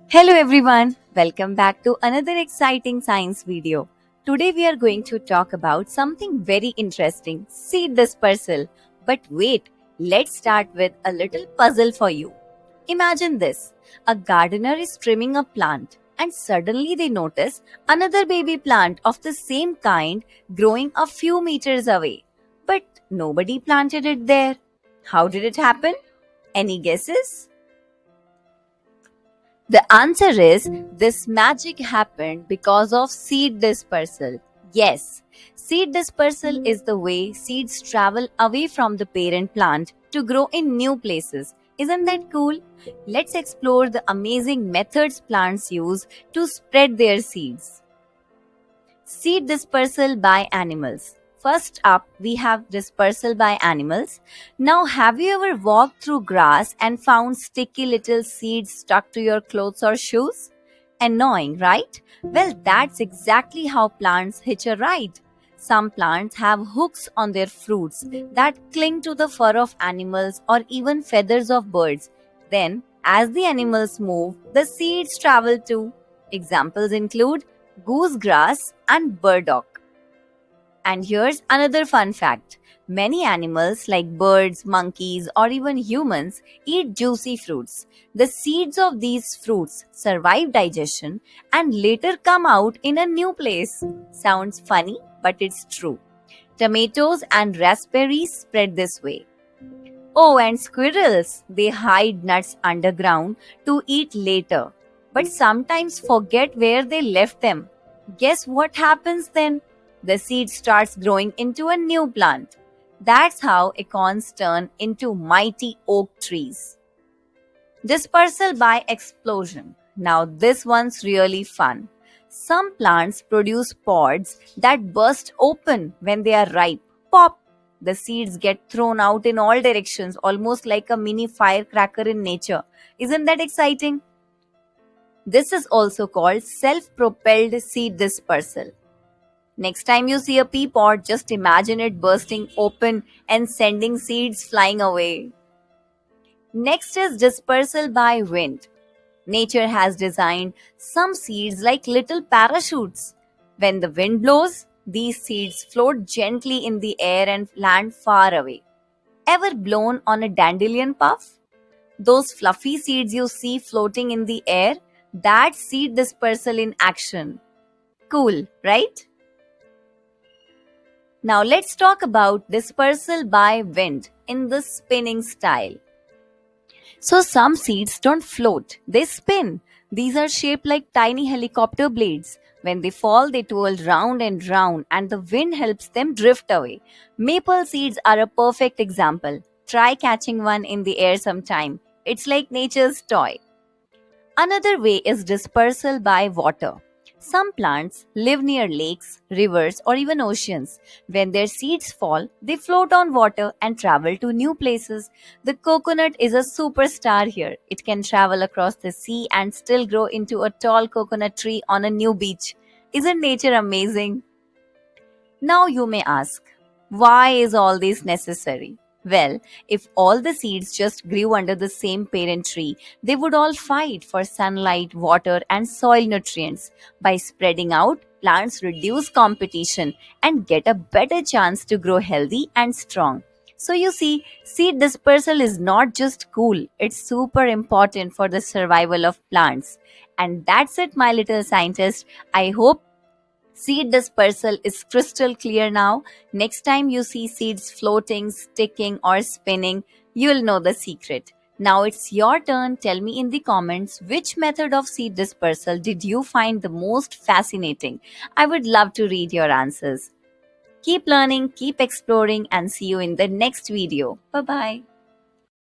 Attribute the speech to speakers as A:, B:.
A: Hello everyone, welcome back to another exciting science video. Today we are going to talk about something very interesting, seed dispersal. But wait, let's start with a little puzzle for you. Imagine this, a gardener is trimming a plant and suddenly they notice another baby plant of the same kind growing a few meters away. But nobody planted it there. How did it happen? Any guesses? The answer is this magic happened because of seed dispersal. Yes, seed dispersal is the way seeds travel away from the parent plant to grow in new places. Isn't that cool? Let's explore the amazing methods plants use to spread their seeds. Seed dispersal by animals. First up, we have dispersal by animals. Now, have you ever walked through grass and found sticky little seeds stuck to your clothes or shoes? Annoying, right? Well, that's exactly how plants hitch a ride. Some plants have hooks on their fruits that cling to the fur of animals or even feathers of birds. Then, as the animals move, the seeds travel too. Examples include goosegrass and burdock. And here's another fun fact. Many animals like birds, monkeys, or even humans eat juicy fruits. The seeds of these fruits survive digestion and later come out in a new place. Sounds funny, but it's true. Tomatoes and raspberries spread this way. Oh, and squirrels. They hide nuts underground to eat later, but sometimes forget where they left them. Guess what happens then? The seed starts growing into a new plant. That's how acorns turn into mighty oak trees. Dispersal by explosion. Now, this one's really fun. Some plants produce pods that burst open when they are ripe. Pop! The seeds get thrown out in all directions, almost like a mini firecracker in nature. Isn't that exciting? This is also called self propelled seed dispersal. Next time you see a pea pod, just imagine it bursting open and sending seeds flying away. Next is dispersal by wind. Nature has designed some seeds like little parachutes. When the wind blows, these seeds float gently in the air and land far away. Ever blown on a dandelion puff? Those fluffy seeds you see floating in the air, that's seed dispersal in action. Cool, right? Now let's talk about dispersal by wind in the spinning style. So some seeds don't float, they spin. These are shaped like tiny helicopter blades. When they fall, they twirl round and round, and the wind helps them drift away. Maple seeds are a perfect example. Try catching one in the air sometime. It's like nature's toy. Another way is dispersal by water. Some plants live near lakes, rivers, or even oceans. When their seeds fall, they float on water and travel to new places. The coconut is a superstar here. It can travel across the sea and still grow into a tall coconut tree on a new beach. Isn't nature amazing? Now you may ask, why is all this necessary? Well, if all the seeds just grew under the same parent tree, they would all fight for sunlight, water, and soil nutrients. By spreading out, plants reduce competition and get a better chance to grow healthy and strong. So you see, seed dispersal is not just cool, it's super important for the survival of plants. And that's it, my little scientist. I hope seed dispersal is crystal clear now. Next time you see seeds floating, sticking, or spinning, you'll know the secret. Now it's your turn. Tell me in the comments which method of seed dispersal did you find the most fascinating? I would love to read your answers. Keep learning, keep exploring, and see you in the next video. Bye bye.